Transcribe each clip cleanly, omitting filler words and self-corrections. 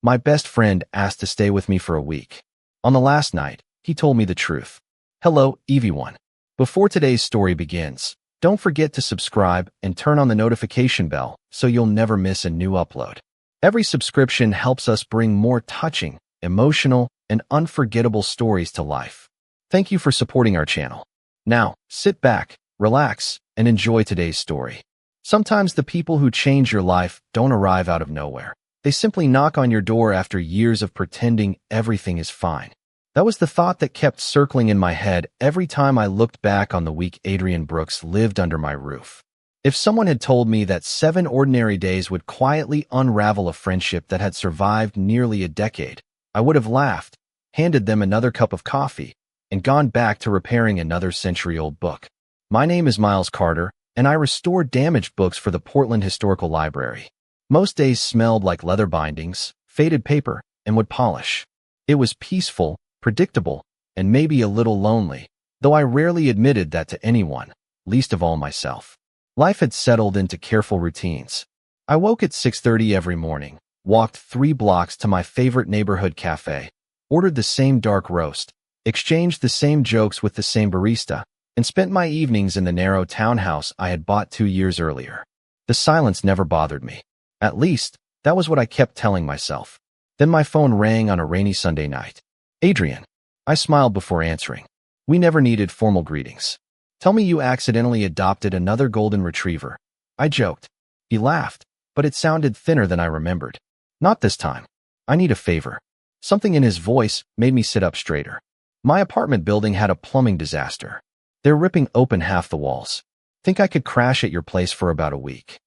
My best friend asked to stay with me for a week. On the last night, he told me the truth. Hello, everyone. Before today's story begins, don't forget to subscribe and turn on the notification bell so you'll never miss a new upload. Every subscription helps us bring more touching, emotional, and unforgettable stories to life. Thank you for supporting our channel. Now, sit back, relax, and enjoy today's story. Sometimes the people who change your life don't arrive out of nowhere. They simply knock on your door after years of pretending everything is fine. That was the thought that kept circling in my head every time I looked back on the week Adrian Brooks lived under my roof. If someone had told me that 7 ordinary days would quietly unravel a friendship that had survived nearly a decade, I would have laughed, handed them another cup of coffee, and gone back to repairing another century-old book. My name is Miles Carter, and I restore damaged books for the Portland Historical Library. Most days smelled like leather bindings, faded paper, and wood polish. It was peaceful, predictable, and maybe a little lonely, though I rarely admitted that to anyone, least of all myself. Life had settled into careful routines. I woke at 6:30 every morning, walked 3 blocks to my favorite neighborhood cafe, ordered the same dark roast, exchanged the same jokes with the same barista, and spent my evenings in the narrow townhouse I had bought 2 years earlier. The silence never bothered me. At least, that was what I kept telling myself. Then my phone rang on a rainy Sunday night. Adrian. I smiled before answering. We never needed formal greetings. Tell me you accidentally adopted another golden retriever. I joked. He laughed, but it sounded thinner than I remembered. Not this time. I need a favor. Something in his voice made me sit up straighter. My apartment building had a plumbing disaster. They're ripping open half the walls. Think I could crash at your place for about a week.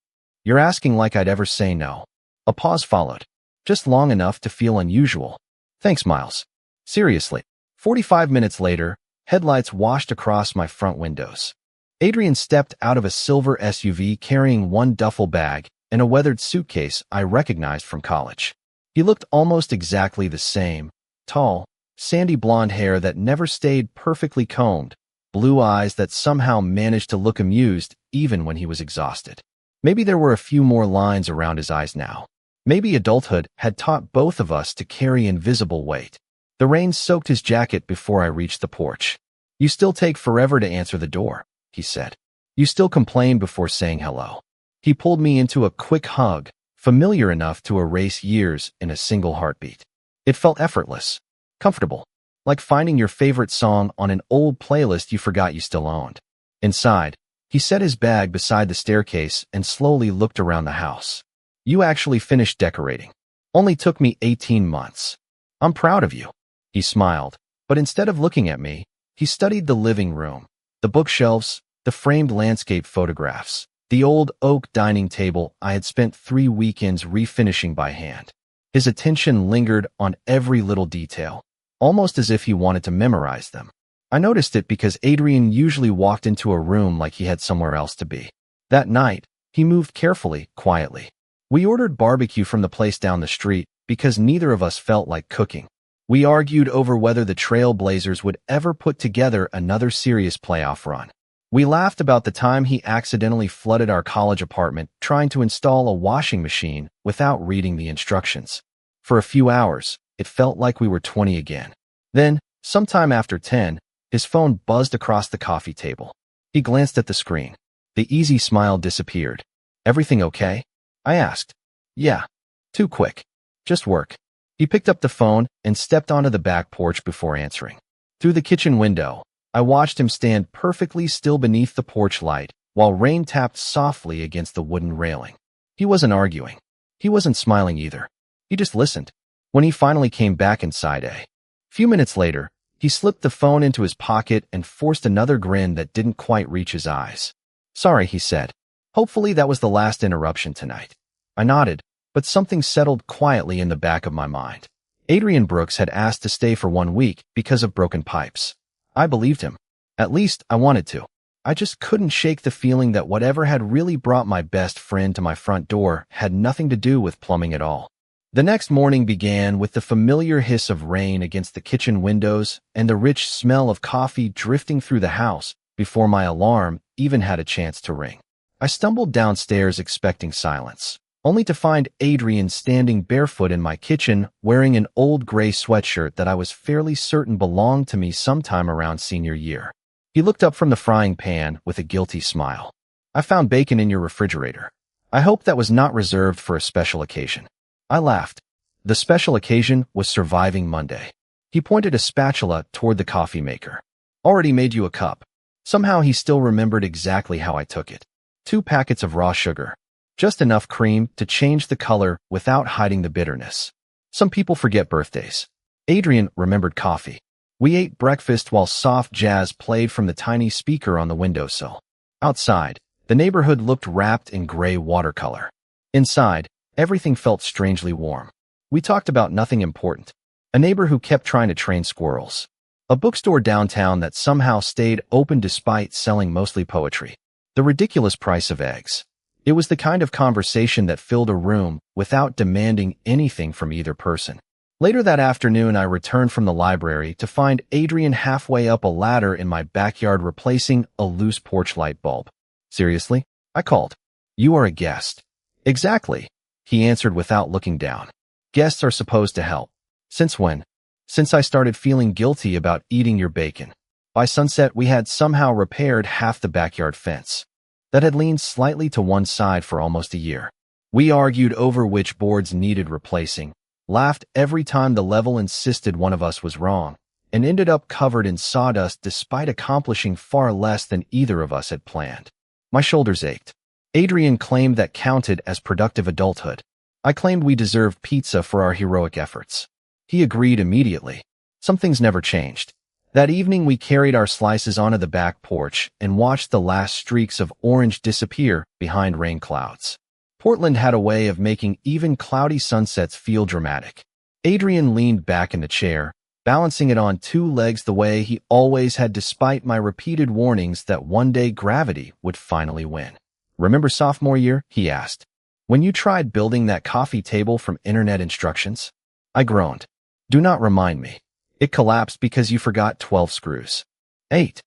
You're asking like I'd ever say no. A pause followed, just long enough to feel unusual. Thanks, Miles. Seriously. 45 minutes later, headlights washed across my front windows. Adrian stepped out of a silver SUV carrying one duffel bag and a weathered suitcase I recognized from college. He looked almost exactly the same, tall, sandy blonde hair that never stayed perfectly combed, blue eyes that somehow managed to look amused even when he was exhausted. Maybe there were a few more lines around his eyes now. Maybe adulthood had taught both of us to carry invisible weight. The rain soaked his jacket before I reached the porch. You still take forever to answer the door, he said. You still complain before saying hello. He pulled me into a quick hug, familiar enough to erase years in a single heartbeat. It felt effortless, comfortable, like finding your favorite song on an old playlist you forgot you still owned. Inside, he set his bag beside the staircase and slowly looked around the house. You actually finished decorating. Only took me 18 months. I'm proud of you. He smiled, but instead of looking at me, he studied the living room, the bookshelves, the framed landscape photographs, the old oak dining table I had spent 3 weekends refinishing by hand. His attention lingered on every little detail, almost as if he wanted to memorize them. I noticed it because Adrian usually walked into a room like he had somewhere else to be. That night, he moved carefully, quietly. We ordered barbecue from the place down the street because neither of us felt like cooking. We argued over whether the Trail Blazers would ever put together another serious playoff run. We laughed about the time he accidentally flooded our college apartment trying to install a washing machine without reading the instructions. For a few hours, it felt like we were 20 again. Then, sometime after 10, his phone buzzed across the coffee table. He glanced at the screen. The easy smile disappeared. Everything okay? I asked. Yeah. Too quick. Just work. He picked up the phone and stepped onto the back porch before answering. Through the kitchen window, I watched him stand perfectly still beneath the porch light while rain tapped softly against the wooden railing. He wasn't arguing. He wasn't smiling either. He just listened. When he finally came back inside a few minutes later, he slipped the phone into his pocket and forced another grin that didn't quite reach his eyes. Sorry, he said. Hopefully that was the last interruption tonight. I nodded, but something settled quietly in the back of my mind. Adrian Brooks had asked to stay for 1 week because of broken pipes. I believed him. At least I wanted to. I just couldn't shake the feeling that whatever had really brought my best friend to my front door had nothing to do with plumbing at all. The next morning began with the familiar hiss of rain against the kitchen windows and the rich smell of coffee drifting through the house before my alarm even had a chance to ring. I stumbled downstairs expecting silence. only to find Adrian standing barefoot in my kitchen wearing an old gray sweatshirt that I was fairly certain belonged to me sometime around senior year. He looked up from the frying pan with a guilty smile. "I found bacon in your refrigerator. I hope that was not reserved for a special occasion." I laughed. The special occasion was surviving Monday. He pointed a spatula toward the coffee maker. "Already made you a cup." Somehow he still remembered exactly how I took it. 2 packets of raw sugar. Just enough cream to change the color without hiding the bitterness. Some people forget birthdays. Adrian remembered coffee. We ate breakfast while soft jazz played from the tiny speaker on the windowsill. Outside, the neighborhood looked wrapped in gray watercolor. Inside, everything felt strangely warm. We talked about nothing important. A neighbor who kept trying to train squirrels. A bookstore downtown that somehow stayed open despite selling mostly poetry. The ridiculous price of eggs. It was the kind of conversation that filled a room without demanding anything from either person. Later that afternoon, I returned from the library to find Adrian halfway up a ladder in my backyard replacing a loose porch light bulb. "Seriously?" I called. "You are a guest." "Exactly," he answered without looking down. "Guests are supposed to help." "Since when?" "Since I started feeling guilty about eating your bacon." By sunset, we had somehow repaired half the backyard fence that had leaned slightly to one side for almost a year. We argued over which boards needed replacing, laughed every time the level insisted one of us was wrong, and ended up covered in sawdust despite accomplishing far less than either of us had planned. My shoulders ached. Adrian claimed that counted as productive adulthood. I claimed we deserved pizza for our heroic efforts. He agreed immediately. Some things never changed. That evening, we carried our slices onto the back porch and watched the last streaks of orange disappear behind rain clouds. Portland had a way of making even cloudy sunsets feel dramatic. Adrian leaned back in the chair, balancing it on 2 legs the way he always had despite my repeated warnings that one day gravity would finally win. "Remember sophomore year?" he asked. "When you tried building that coffee table from internet instructions?" I groaned. "Do not remind me. It collapsed because you forgot 12 screws." 8.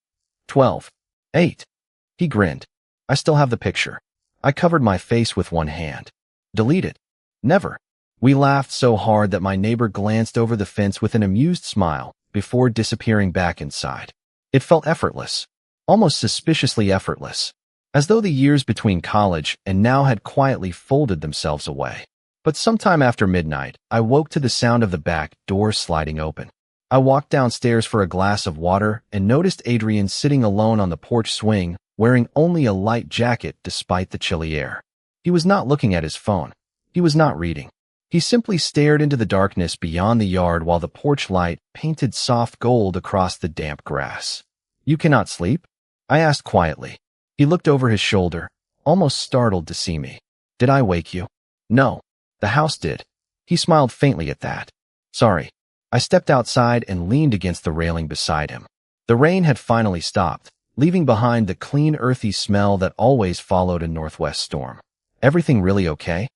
12. 8. He grinned. "I still have the picture." I covered my face with one hand. "Delete it." "Never." We laughed so hard that my neighbor glanced over the fence with an amused smile before disappearing back inside. It felt effortless, almost suspiciously effortless, as though the years between college and now had quietly folded themselves away. But sometime after midnight, I woke to the sound of the back door sliding open. I walked downstairs for a glass of water and noticed Adrian sitting alone on the porch swing, wearing only a light jacket despite the chilly air. He was not looking at his phone. He was not reading. He simply stared into the darkness beyond the yard while the porch light painted soft gold across the damp grass. "You cannot sleep?" I asked quietly. He looked over his shoulder, almost startled to see me. "Did I wake you?" "No. The house did." He smiled faintly at that. "Sorry." I stepped outside and leaned against the railing beside him. The rain had finally stopped, leaving behind the clean, earthy smell that always followed a northwest storm. "Everything really okay?"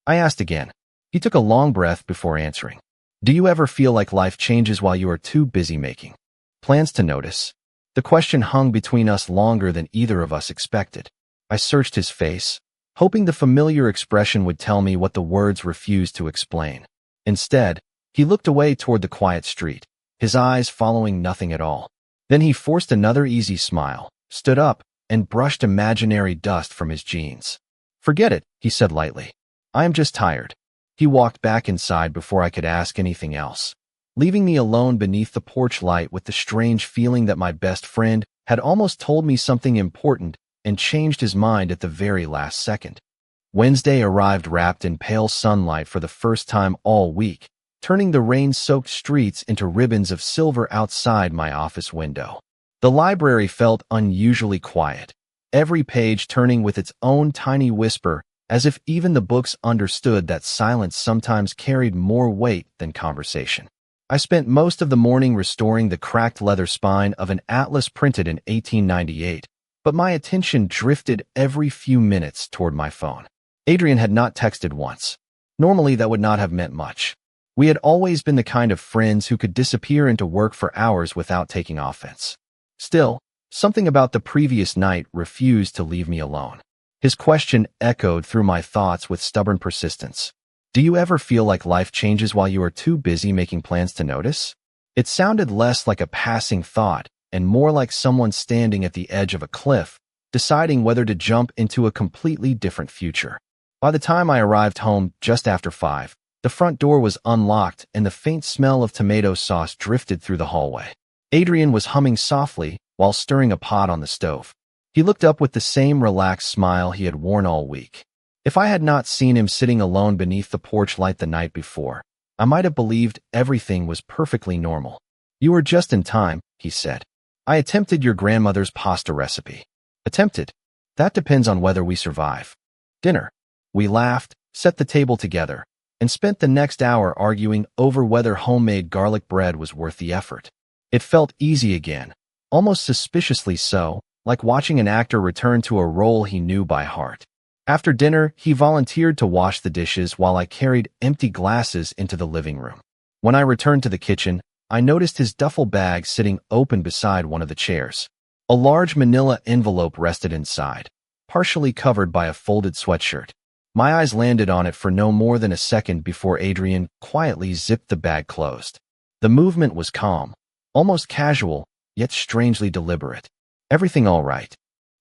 I asked again. He took a long breath before answering. "Do you ever feel like life changes while you are too busy making plans to notice?" The question hung between us longer than either of us expected. I searched his face, hoping the familiar expression would tell me what the words refused to explain. Instead, he looked away toward the quiet street, his eyes following nothing at all. Then he forced another easy smile, stood up, and brushed imaginary dust from his jeans. "Forget it," he said lightly. "I am just tired." He walked back inside before I could ask anything else, leaving me alone beneath the porch light with the strange feeling that my best friend had almost told me something important and changed his mind at the very last second. Wednesday arrived wrapped in pale sunlight for the first time all week, turning the rain-soaked streets into ribbons of silver outside my office window. The library felt unusually quiet, every page turning with its own tiny whisper, as if even the books understood that silence sometimes carried more weight than conversation. I spent most of the morning restoring the cracked leather spine of an atlas printed in 1898, but my attention drifted every few minutes toward my phone. Adrian had not texted once. Normally, that would not have meant much. We had always been the kind of friends who could disappear into work for hours without taking offense. Still, something about the previous night refused to leave me alone. His question echoed through my thoughts with stubborn persistence. Do you ever feel like life changes while you are too busy making plans to notice? It sounded less like a passing thought and more like someone standing at the edge of a cliff, deciding whether to jump into a completely different future. By the time I arrived home just after 5, the front door was unlocked and the faint smell of tomato sauce drifted through the hallway. Adrian was humming softly while stirring a pot on the stove. He looked up with the same relaxed smile he had worn all week. If I had not seen him sitting alone beneath the porch light the night before, I might have believed everything was perfectly normal. You were just in time, he said. I attempted your grandmother's pasta recipe. Attempted? That depends on whether we survive. Dinner. We laughed, set the table together, and spent the next hour arguing over whether homemade garlic bread was worth the effort. It felt easy again, almost suspiciously so, like watching an actor return to a role he knew by heart. After dinner, he volunteered to wash the dishes while I carried empty glasses into the living room. When I returned to the kitchen, I noticed his duffel bag sitting open beside one of the chairs. A large manila envelope rested inside, partially covered by a folded sweatshirt. My eyes landed on it for no more than a second before Adrian quietly zipped the bag closed. The movement was calm, almost casual, yet strangely deliberate. Everything all right?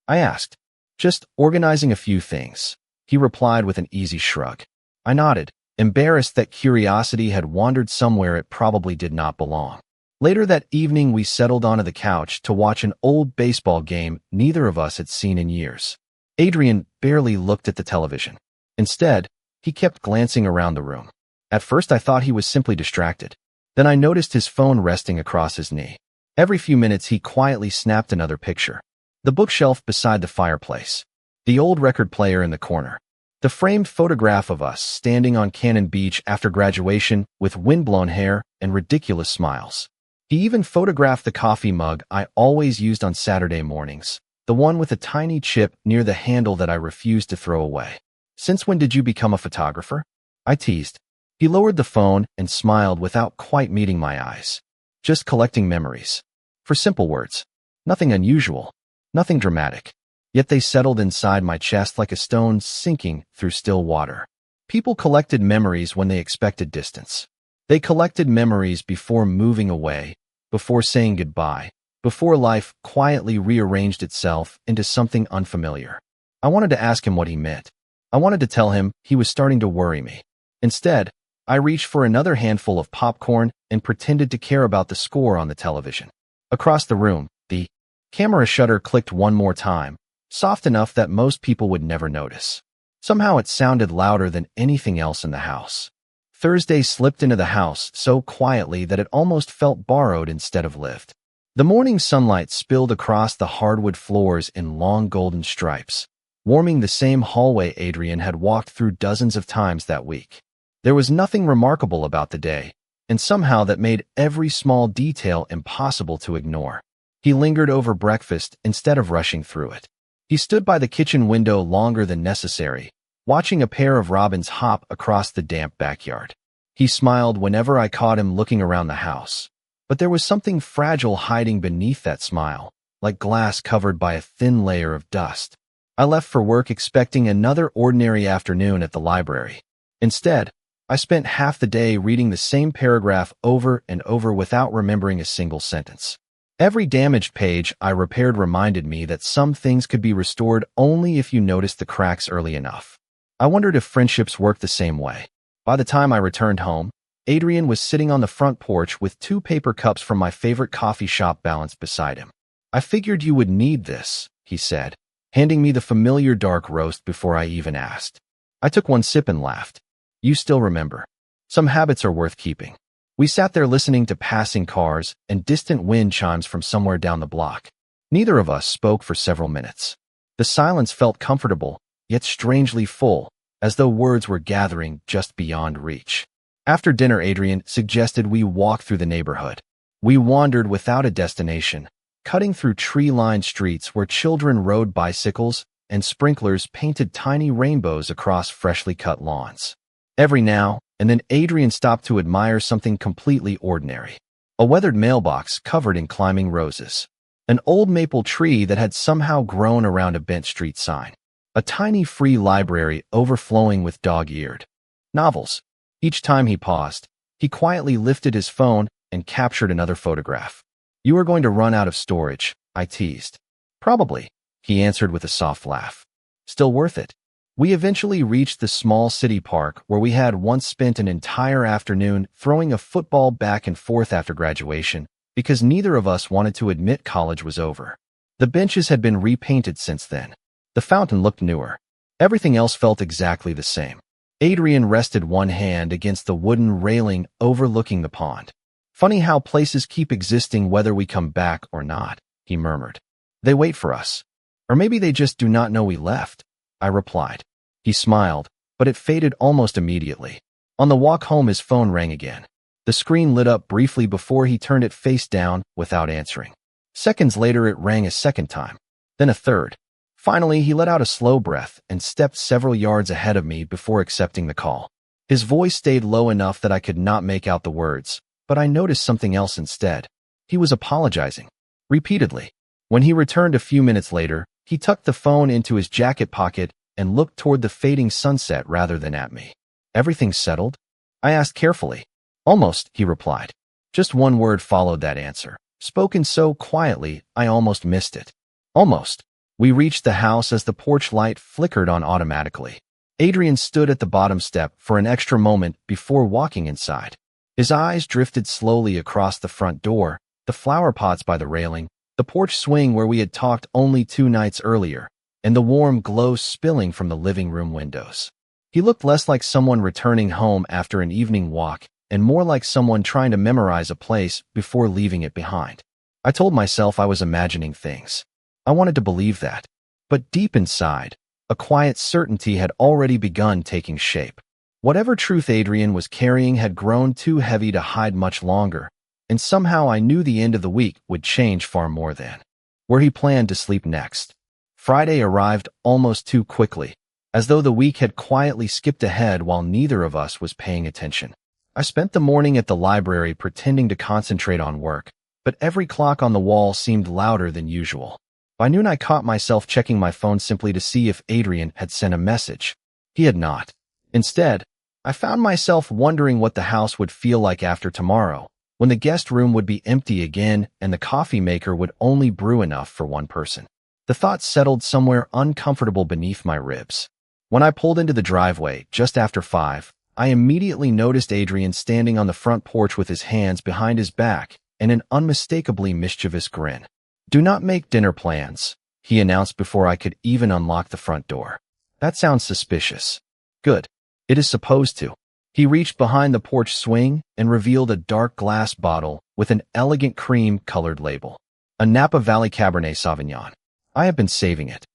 I asked. Just organizing a few things, he replied with an easy shrug. I nodded, embarrassed that curiosity had wandered somewhere it probably did not belong. Later that evening, we settled onto the couch to watch an old baseball game neither of us had seen in years. Adrian barely looked at the television. Instead, he kept glancing around the room. At first, I thought he was simply distracted. Then I noticed his phone resting across his knee. Every few minutes, he quietly snapped another picture. The bookshelf beside the fireplace. The old record player in the corner. The framed photograph of us standing on Cannon Beach after graduation with windblown hair and ridiculous smiles. He even photographed the coffee mug I always used on Saturday mornings, the one with a tiny chip near the handle that I refused to throw away. Since when did you become a photographer? I teased. He lowered the phone and smiled without quite meeting my eyes. Just collecting memories. For simple words. Nothing unusual. Nothing dramatic. Yet they settled inside my chest like a stone sinking through still water. People collected memories when they expected distance. They collected memories before moving away, before saying goodbye, before life quietly rearranged itself into something unfamiliar. I wanted to ask him what he meant. I wanted to tell him he was starting to worry me. Instead, I reached for another handful of popcorn and pretended to care about the score on the television. Across the room, the camera shutter clicked one more time, soft enough that most people would never notice. Somehow it sounded louder than anything else in the house. Thursday slipped into the house so quietly that it almost felt borrowed instead of lived. The morning sunlight spilled across the hardwood floors in long golden stripes, warming the same hallway Adrian had walked through dozens of times that week. There was nothing remarkable about the day, and somehow that made every small detail impossible to ignore. He lingered over breakfast instead of rushing through it. He stood by the kitchen window longer than necessary, watching a pair of robins hop across the damp backyard. He smiled whenever I caught him looking around the house. But there was something fragile hiding beneath that smile, like glass covered by a thin layer of dust. I left for work expecting another ordinary afternoon at the library. Instead, I spent half the day reading the same paragraph over and over without remembering a single sentence. Every damaged page I repaired reminded me that some things could be restored only if you noticed the cracks early enough. I wondered if friendships worked the same way. By the time I returned home, Adrian was sitting on the front porch with 2 paper cups from my favorite coffee shop balanced beside him. I figured you would need this, he said, handing me the familiar dark roast before I even asked. I took one sip and laughed. You still remember. Some habits are worth keeping. We sat there listening to passing cars and distant wind chimes from somewhere down the block. Neither of us spoke for several minutes. The silence felt comfortable, yet strangely full, as though words were gathering just beyond reach. After dinner, Adrian suggested we walk through the neighborhood. We wandered without a destination, cutting through tree-lined streets where children rode bicycles and sprinklers painted tiny rainbows across freshly cut lawns. Every now and then Adrian stopped to admire something completely ordinary. A weathered mailbox covered in climbing roses. An old maple tree that had somehow grown around a bent street sign. A tiny free library overflowing with dog-eared novels. Each time he paused, he quietly lifted his phone and captured another photograph. "You are going to run out of storage," I teased. "Probably," he answered with a soft laugh. "Still worth it." We eventually reached the small city park where we had once spent an entire afternoon throwing a football back and forth after graduation because neither of us wanted to admit college was over. The benches had been repainted since then. The fountain looked newer. Everything else felt exactly the same. Adrian rested one hand against the wooden railing overlooking the pond. "Funny how places keep existing whether we come back or not," he murmured. "They wait for us. Or maybe they just do not know we left," I replied. He smiled, but it faded almost immediately. On the walk home, his phone rang again. The screen lit up briefly before he turned it face down without answering. Seconds later, it rang a second time, then a third. Finally, he let out a slow breath and stepped several yards ahead of me before accepting the call. His voice stayed low enough that I could not make out the words, but I noticed something else instead. He was apologizing. Repeatedly. When he returned a few minutes later, he tucked the phone into his jacket pocket and looked toward the fading sunset rather than at me. "Everything settled?" I asked carefully. "Almost," he replied. Just one word followed that answer, spoken so quietly I almost missed it. Almost. We reached the house as the porch light flickered on automatically. Adrian stood at the bottom step for an extra moment before walking inside. His eyes drifted slowly across the front door, the flower pots by the railing, the porch swing where we had talked only 2 nights earlier, and the warm glow spilling from the living room windows. He looked less like someone returning home after an evening walk and more like someone trying to memorize a place before leaving it behind. I told myself I was imagining things. I wanted to believe that. But deep inside, a quiet certainty had already begun taking shape. Whatever truth Adrian was carrying had grown too heavy to hide much longer, and somehow I knew the end of the week would change far more than where he planned to sleep next. Friday arrived almost too quickly, as though the week had quietly skipped ahead while neither of us was paying attention. I spent the morning at the library pretending to concentrate on work, but every clock on the wall seemed louder than usual. By noon, I caught myself checking my phone simply to see if Adrian had sent a message. He had not. Instead, I found myself wondering what the house would feel like after tomorrow, when the guest room would be empty again and the coffee maker would only brew enough for one person. The thought settled somewhere uncomfortable beneath my ribs. When I pulled into the driveway just after 5, I immediately noticed Adrian standing on the front porch with his hands behind his back and an unmistakably mischievous grin. "Do not make dinner plans," he announced before I could even unlock the front door. "That sounds suspicious." "Good. It is supposed to." He reached behind the porch swing and revealed a dark glass bottle with an elegant cream-colored label. "A Napa Valley Cabernet Sauvignon. I have been saving it."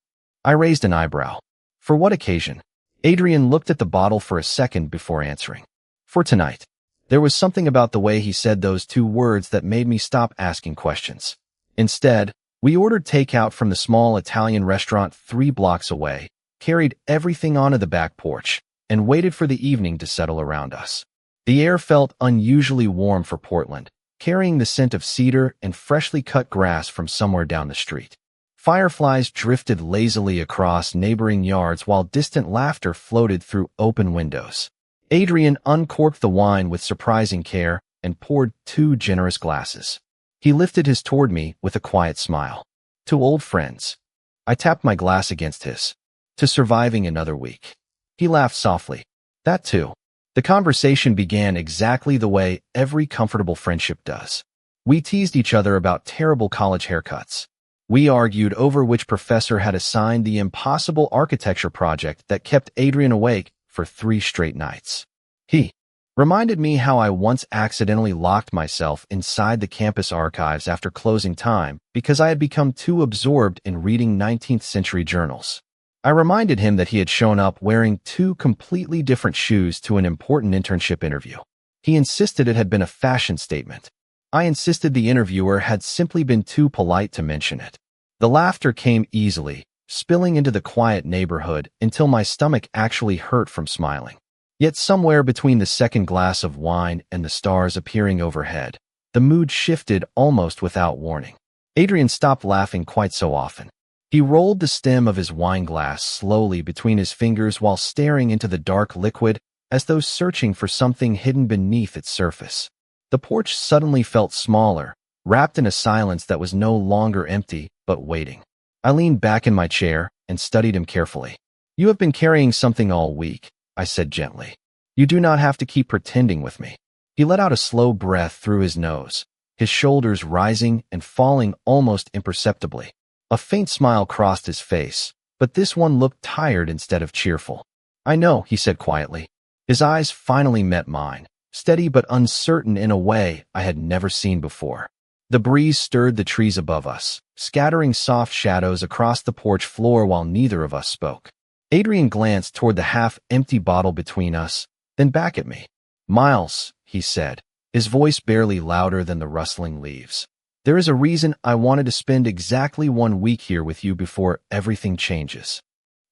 I raised an eyebrow. "For what occasion?" Adrian looked at the bottle for a second before answering. "For tonight." There was something about the way he said those 2 words that made me stop asking questions. Instead, we ordered takeout from the small Italian restaurant 3 blocks away, carried everything onto the back porch, and waited for the evening to settle around us. The air felt unusually warm for Portland, carrying the scent of cedar and freshly cut grass from somewhere down the street. Fireflies drifted lazily across neighboring yards while distant laughter floated through open windows. Adrian uncorked the wine with surprising care and poured 2 generous glasses. He lifted his toward me with a quiet smile. "To old friends." I tapped my glass against his. "To surviving another week." He laughed softly. "That too." The conversation began exactly the way every comfortable friendship does. We teased each other about terrible college haircuts. We argued over which professor had assigned the impossible architecture project that kept Adrian awake for 3 straight nights. He reminded me how I once accidentally locked myself inside the campus archives after closing time because I had become too absorbed in reading 19th century journals. I reminded him that he had shown up wearing 2 completely different shoes to an important internship interview. He insisted it had been a fashion statement. I insisted the interviewer had simply been too polite to mention it. The laughter came easily, spilling into the quiet neighborhood until my stomach actually hurt from smiling. Yet somewhere between the second glass of wine and the stars appearing overhead, the mood shifted almost without warning. Adrian stopped laughing quite so often. He rolled the stem of his wine glass slowly between his fingers while staring into the dark liquid as though searching for something hidden beneath its surface. The porch suddenly felt smaller, wrapped in a silence that was no longer empty, but waiting. I leaned back in my chair and studied him carefully. "You have been carrying something all week," I said gently. "You do not have to keep pretending with me." He let out a slow breath through his nose, his shoulders rising and falling almost imperceptibly. A faint smile crossed his face, but this one looked tired instead of cheerful. "I know," he said quietly. His eyes finally met mine, steady but uncertain in a way I had never seen before. The breeze stirred the trees above us, scattering soft shadows across the porch floor while neither of us spoke. Adrian glanced toward the half-empty bottle between us, then back at me. "Miles," he said, his voice barely louder than the rustling leaves. "There is a reason I wanted to spend exactly 1 week here with you before everything changes."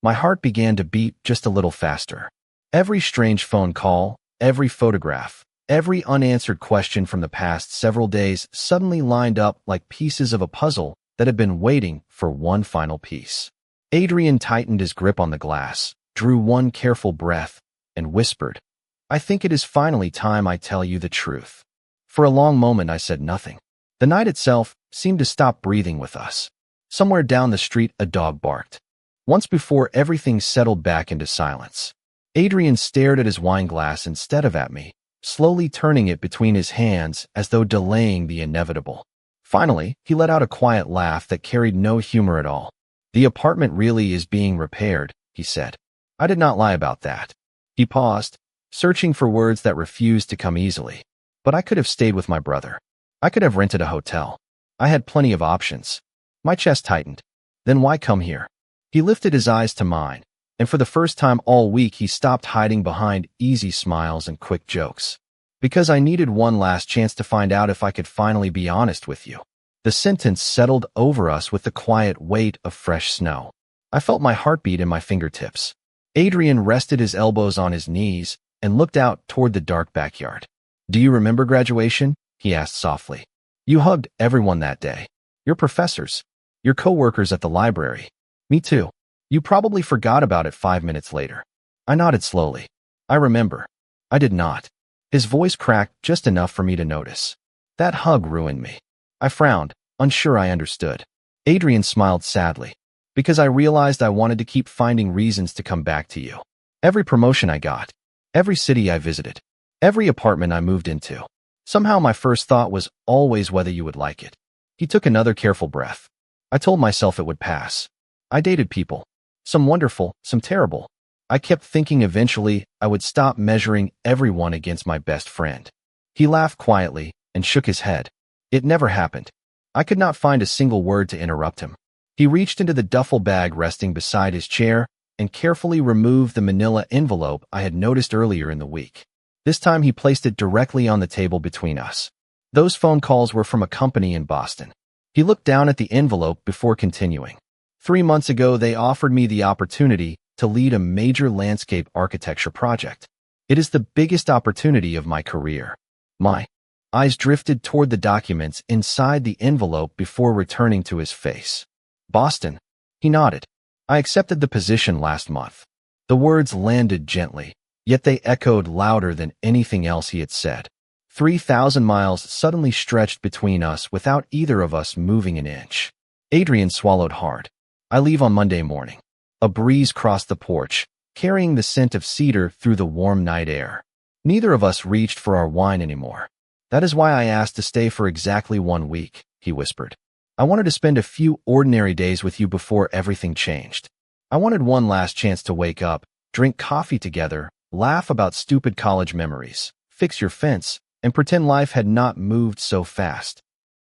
My heart began to beat just a little faster. Every strange phone call, every photograph, every unanswered question from the past several days suddenly lined up like pieces of a puzzle that had been waiting for one final piece. Adrian tightened his grip on the glass, drew one careful breath, and whispered, "I think it is finally time I tell you the truth." For a long moment I said nothing. The night itself seemed to stop breathing with us. Somewhere down the street a dog barked. Once before everything settled back into silence. Adrian stared at his wine glass instead of at me, slowly turning it between his hands as though delaying the inevitable. Finally, he let out a quiet laugh that carried no humor at all. "The apartment really is being repaired," he said. I did not lie about that. He paused, searching for words that refused to come easily. But I could have stayed with my brother. I could have rented a hotel. I had plenty of options. My chest tightened. Then why come here? He lifted his eyes to mine, and for the first time all week he stopped hiding behind easy smiles and quick jokes. "Because I needed one last chance to find out if I could finally be honest with you." The sentence settled over us with the quiet weight of fresh snow. I felt my heartbeat in my fingertips. Adrian rested his elbows on his knees and looked out toward the dark backyard. "Do you remember graduation?" he asked softly. "You hugged everyone that day. Your professors, your coworkers at the library. Me too. You probably forgot about it 5 minutes later." I nodded slowly. "I remember." I did not. His voice cracked just enough for me to notice. "That hug ruined me." I frowned, unsure I understood. Adrian smiled sadly. "Because I realized I wanted to keep finding reasons to come back to you. Every promotion I got, every city I visited, every apartment I moved into. Somehow my first thought was always whether you would like it." He took another careful breath. "I told myself it would pass. I dated people. Some wonderful, some terrible. I kept thinking eventually I would stop measuring everyone against my best friend." He laughed quietly and shook his head. "It never happened." I could not find a single word to interrupt him. He reached into the duffel bag resting beside his chair and carefully removed the manila envelope I had noticed earlier in the week. This time he placed it directly on the table between us. Those phone calls were from a company in Boston. He looked down at the envelope before continuing. 3 months ago, they offered me the opportunity to lead a major landscape architecture project. It is the biggest opportunity of my career. My eyes drifted toward the documents inside the envelope before returning to his face. "Boston?" He nodded. "I accepted the position last month." The words landed gently, yet they echoed louder than anything else he had said. 3,000 miles suddenly stretched between us without either of us moving an inch. Adrian swallowed hard. "I leave on Monday morning." A breeze crossed the porch, carrying the scent of cedar through the warm night air. Neither of us reached for our wine anymore. "That is why I asked to stay for exactly 1 week," he whispered. "I wanted to spend a few ordinary days with you before everything changed. I wanted one last chance to wake up, drink coffee together, laugh about stupid college memories, fix your fence, and pretend life had not moved so fast."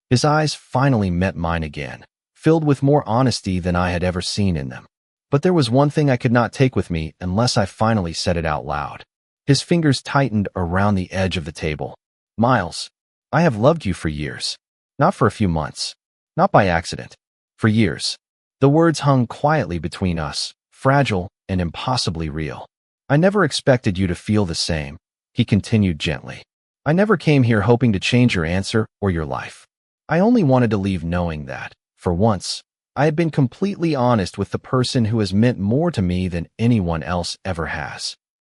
His eyes finally met mine again, filled with more honesty than I had ever seen in them. But there was one thing I could not take with me unless I finally said it out loud. His fingers tightened around the edge of the table. "Miles, I have loved you for years. Not for a few months. Not by accident. For years." The words hung quietly between us, fragile and impossibly real. "I never expected you to feel the same," he continued gently. "I never came here hoping to change your answer or your life. I only wanted to leave knowing that, for once, I had been completely honest with the person who has meant more to me than anyone else ever has.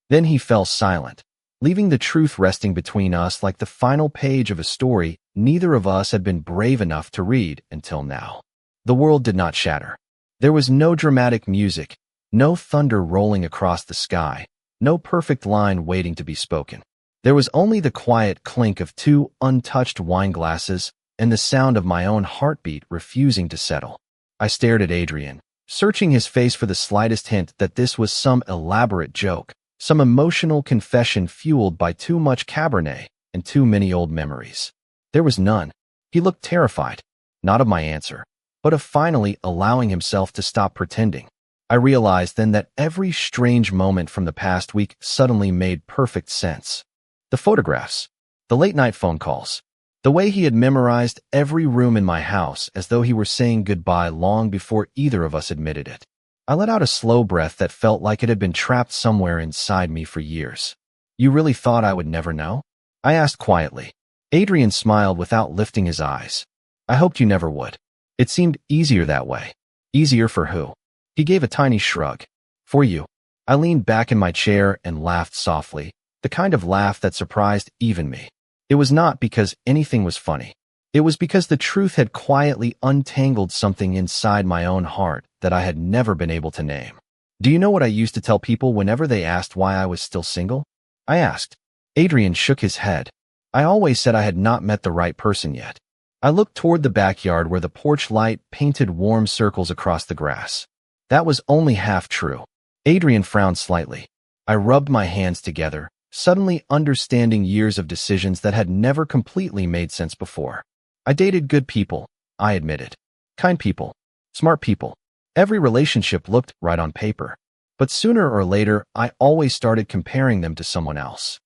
Then he fell silent, leaving the truth resting between us like the final page of a story neither of us had been brave enough to read until now. The world did not shatter. There was no dramatic music, no thunder rolling across the sky, no perfect line waiting to be spoken. There was only the quiet clink of two untouched wine glasses and the sound of my own heartbeat refusing to settle. I stared at Adrian, searching his face for the slightest hint that this was some elaborate joke, some emotional confession fueled by too much Cabernet and too many old memories. There was none. He looked terrified, not of my answer, but of finally allowing himself to stop pretending. I realized then that every strange moment from the past week suddenly made perfect sense. The photographs, the late-night phone calls, the way he had memorized every room in my house as though he were saying goodbye long before either of us admitted it. I let out a slow breath that felt like it had been trapped somewhere inside me for years. You really thought I would never know? I asked quietly. Adrian smiled without lifting his eyes. I hoped you never would. It seemed easier that way. Easier for who? He gave a tiny shrug. For you. I leaned back in my chair and laughed softly, the kind of laugh that surprised even me. It was not because anything was funny. It was because the truth had quietly untangled something inside my own heart that I had never been able to name. Do you know what I used to tell people whenever they asked why I was still single? I asked. Adrian shook his head. I always said I had not met the right person yet. I looked toward the backyard where the porch light painted warm circles across the grass. That was only half true. Adrian frowned slightly. I rubbed my hands together, suddenly understanding years of decisions that had never completely made sense before. I dated good people, I admitted. Kind people. Smart people. Every relationship looked right on paper. But sooner or later, I always started comparing them to someone else.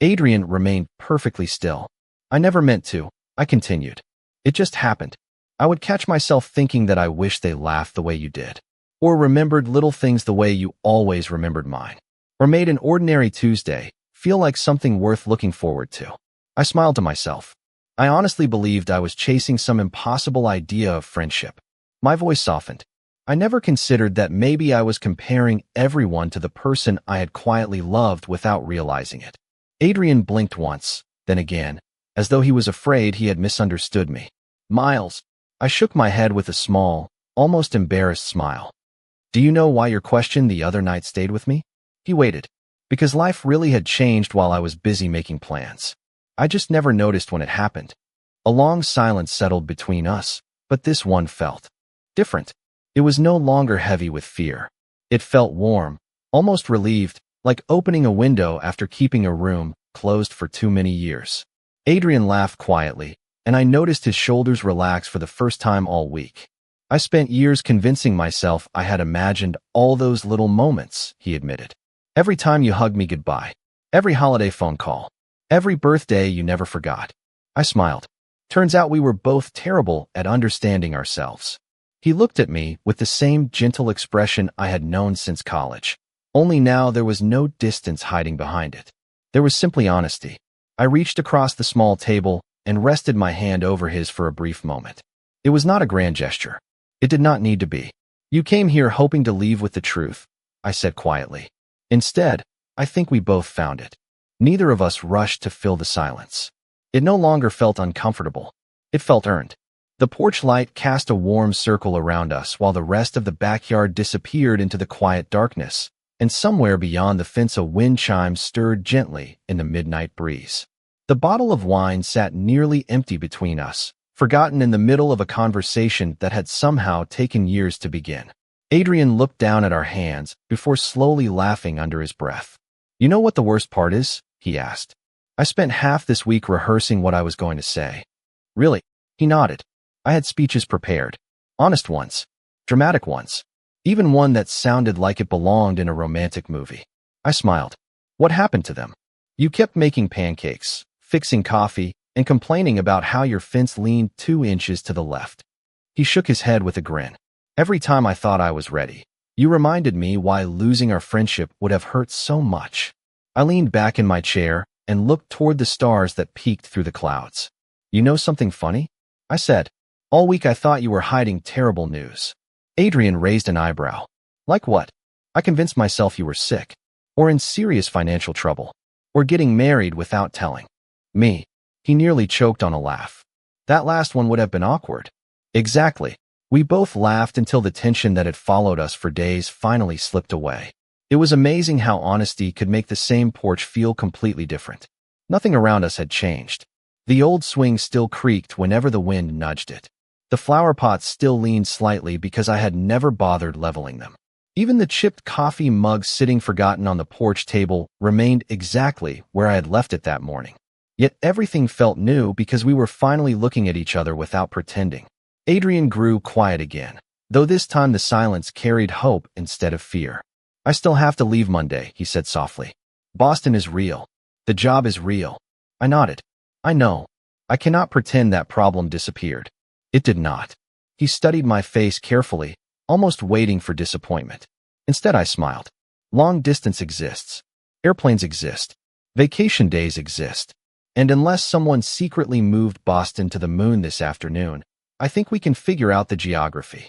Adrian remained perfectly still. I never meant to, I continued. It just happened. I would catch myself thinking that I wished they laughed the way you did. Or remembered little things the way you always remembered mine. Or made an ordinary Tuesday feel like something worth looking forward to. I smiled to myself. I honestly believed I was chasing some impossible idea of friendship. My voice softened. I never considered that maybe I was comparing everyone to the person I had quietly loved without realizing it. Adrian blinked once, then again, as though he was afraid he had misunderstood me. Miles. I shook my head with a small, almost embarrassed smile. Do you know why your question the other night stayed with me? He waited. Because life really had changed while I was busy making plans. I just never noticed when it happened. A long silence settled between us, but this one felt different. It was no longer heavy with fear. It felt warm, almost relieved, like opening a window after keeping a room closed for too many years. Adrian laughed quietly, and I noticed his shoulders relax for the first time all week. I spent years convincing myself I had imagined all those little moments, he admitted. Every time you hugged me goodbye. Every holiday phone call. Every birthday you never forgot. I smiled. Turns out we were both terrible at understanding ourselves. He looked at me with the same gentle expression I had known since college. Only now there was no distance hiding behind it. There was simply honesty. I reached across the small table and rested my hand over his for a brief moment. It was not a grand gesture. It did not need to be. You came here hoping to leave with the truth, I said quietly. Instead, I think we both found it. Neither of us rushed to fill the silence. It no longer felt uncomfortable. It felt earned. The porch light cast a warm circle around us while the rest of the backyard disappeared into the quiet darkness, and somewhere beyond the fence a wind chime stirred gently in the midnight breeze. The bottle of wine sat nearly empty between us, forgotten in the middle of a conversation that had somehow taken years to begin. Adrian looked down at our hands before slowly laughing under his breath. You know what the worst part is? He asked. I spent half this week rehearsing what I was going to say. Really? He nodded. I had speeches prepared. Honest ones. Dramatic ones. Even one that sounded like it belonged in a romantic movie. I smiled. What happened to them? You kept making pancakes, fixing coffee, and complaining about how your fence leaned 2 inches to the left. He shook his head with a grin. Every time I thought I was ready, you reminded me why losing our friendship would have hurt so much. I leaned back in my chair and looked toward the stars that peeked through the clouds. You know something funny? I said. All week I thought you were hiding terrible news. Adrian raised an eyebrow. Like what? I convinced myself you were sick, or in serious financial trouble, or getting married without telling me. He nearly choked on a laugh. That last one would have been awkward. Exactly. We both laughed until the tension that had followed us for days finally slipped away. It was amazing how honesty could make the same porch feel completely different. Nothing around us had changed. The old swing still creaked whenever the wind nudged it. The flower pots still leaned slightly because I had never bothered leveling them. Even the chipped coffee mug sitting forgotten on the porch table remained exactly where I had left it that morning. Yet everything felt new because we were finally looking at each other without pretending. Adrian grew quiet again, though this time the silence carried hope instead of fear. I still have to leave Monday, he said softly. Boston is real. The job is real. I nodded. I know. I cannot pretend that problem disappeared. It did not. He studied my face carefully, almost waiting for disappointment. Instead, I smiled. Long distance exists. Airplanes exist. Vacation days exist. And unless someone secretly moved Boston to the moon this afternoon, I think we can figure out the geography.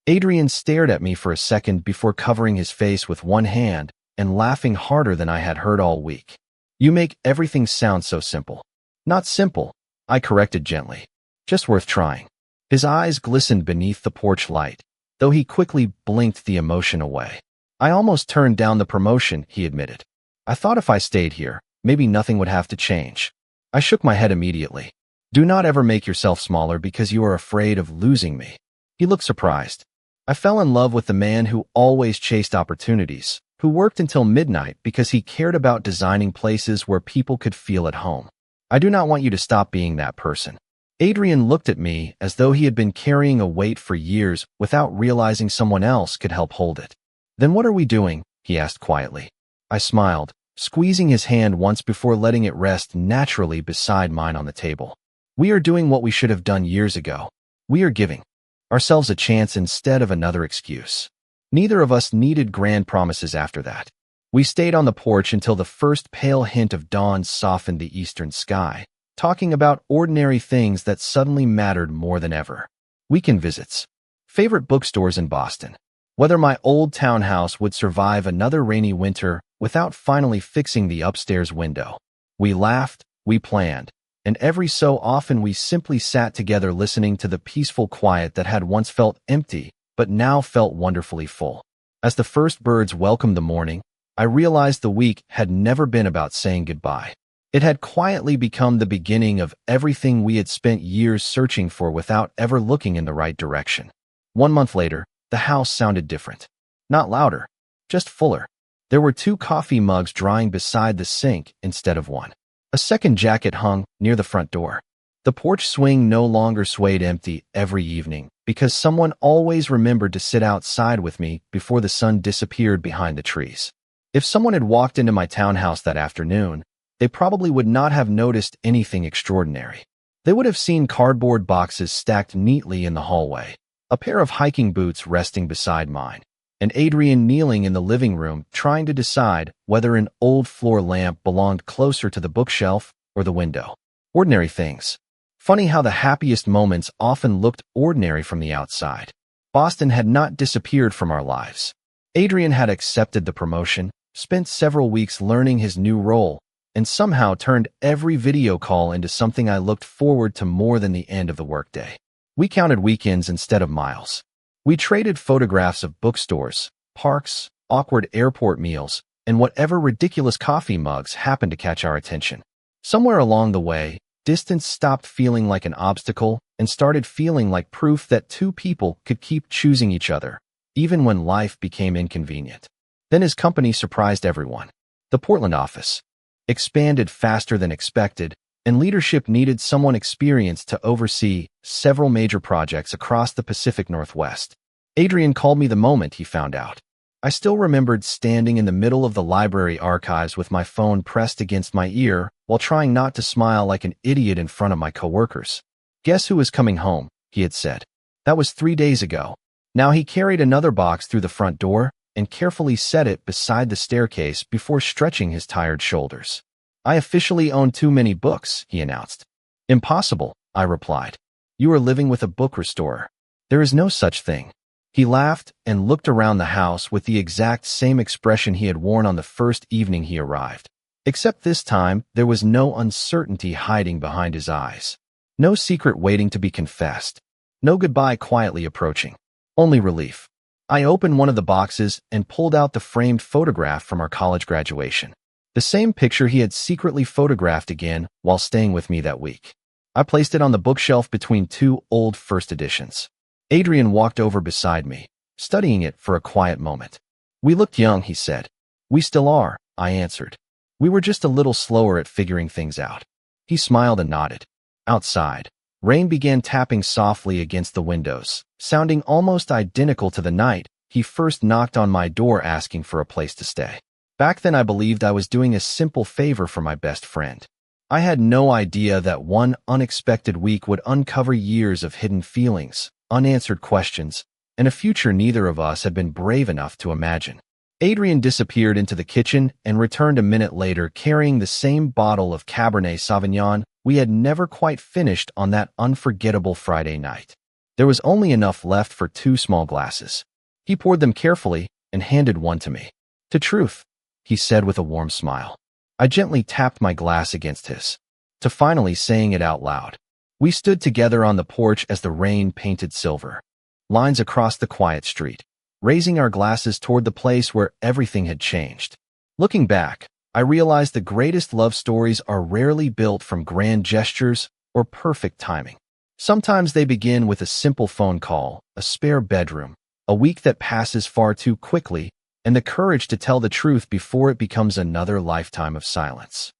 Adrian stared at me for a second before covering his face with one hand and laughing harder than I had heard all week. You make everything sound so simple. Not simple, I corrected gently. Just worth trying. His eyes glistened beneath the porch light, though he quickly blinked the emotion away. I almost turned down the promotion, he admitted. I thought if I stayed here, maybe nothing would have to change. I shook my head immediately. Do not ever make yourself smaller because you are afraid of losing me. He looked surprised. I fell in love with the man who always chased opportunities, who worked until midnight because he cared about designing places where people could feel at home. I do not want you to stop being that person. Adrian looked at me as though he had been carrying a weight for years without realizing someone else could help hold it. Then what are we doing? He asked quietly. I smiled, squeezing his hand once before letting it rest naturally beside mine on the table. We are doing what we should have done years ago. We are giving ourselves a chance instead of another excuse. Neither of us needed grand promises after that. We stayed on the porch until the first pale hint of dawn softened the eastern sky, talking about ordinary things that suddenly mattered more than ever. Weekend visits. Favorite bookstores in Boston. Whether my old townhouse would survive another rainy winter without finally fixing the upstairs window. We laughed, we planned, and every so often we simply sat together listening to the peaceful quiet that had once felt empty, but now felt wonderfully full. As the first birds welcomed the morning, I realized the week had never been about saying goodbye. It had quietly become the beginning of everything we had spent years searching for without ever looking in the right direction. 1 month later, the house sounded different. Not louder, just fuller. There were 2 coffee mugs drying beside the sink instead of one. A second jacket hung near the front door. The porch swing no longer swayed empty every evening because someone always remembered to sit outside with me before the sun disappeared behind the trees. If someone had walked into my townhouse that afternoon, they probably would not have noticed anything extraordinary. They would have seen cardboard boxes stacked neatly in the hallway, a pair of hiking boots resting beside mine, and Adrian kneeling in the living room trying to decide whether an old floor lamp belonged closer to the bookshelf or the window. Ordinary things. Funny how the happiest moments often looked ordinary from the outside. Boston had not disappeared from our lives. Adrian had accepted the promotion, spent several weeks learning his new role, and somehow turned every video call into something I looked forward to more than the end of the workday. We counted weekends instead of miles. We traded photographs of bookstores, parks, awkward airport meals, and whatever ridiculous coffee mugs happened to catch our attention. Somewhere along the way, distance stopped feeling like an obstacle and started feeling like proof that 2 people could keep choosing each other, even when life became inconvenient. Then his company surprised everyone. The Portland office expanded faster than expected, and leadership needed someone experienced to oversee several major projects across the Pacific Northwest. Adrian called me the moment he found out. I still remembered standing in the middle of the library archives with my phone pressed against my ear while trying not to smile like an idiot in front of my coworkers. Guess who is coming home, he had said. That was 3 days ago. Now he carried another box through the front door and carefully set it beside the staircase before stretching his tired shoulders. I officially own too many books, he announced. Impossible, I replied. You are living with a book restorer. There is no such thing. He laughed and looked around the house with the exact same expression he had worn on the first evening he arrived. Except this time, there was no uncertainty hiding behind his eyes. No secret waiting to be confessed. No goodbye quietly approaching. Only relief. I opened one of the boxes and pulled out the framed photograph from our college graduation. The same picture he had secretly photographed again while staying with me that week. I placed it on the bookshelf between two old first editions. Adrian walked over beside me, studying it for a quiet moment. We looked young, he said. We still are, I answered. We were just a little slower at figuring things out. He smiled and nodded. Outside, rain began tapping softly against the windows, sounding almost identical to the night he first knocked on my door asking for a place to stay. Back then I believed I was doing a simple favor for my best friend. I had no idea that one unexpected week would uncover years of hidden feelings, unanswered questions, and a future neither of us had been brave enough to imagine. Adrian disappeared into the kitchen and returned a minute later carrying the same bottle of Cabernet Sauvignon we had never quite finished on that unforgettable Friday night. There was only enough left for 2 small glasses. He poured them carefully and handed one to me. To truth, he said with a warm smile. I gently tapped my glass against his, to finally saying it out loud. We stood together on the porch as the rain painted silver lines across the quiet street, raising our glasses toward the place where everything had changed. Looking back, I realized the greatest love stories are rarely built from grand gestures or perfect timing. Sometimes they begin with a simple phone call, a spare bedroom, a week that passes far too quickly, and the courage to tell the truth before it becomes another lifetime of silence.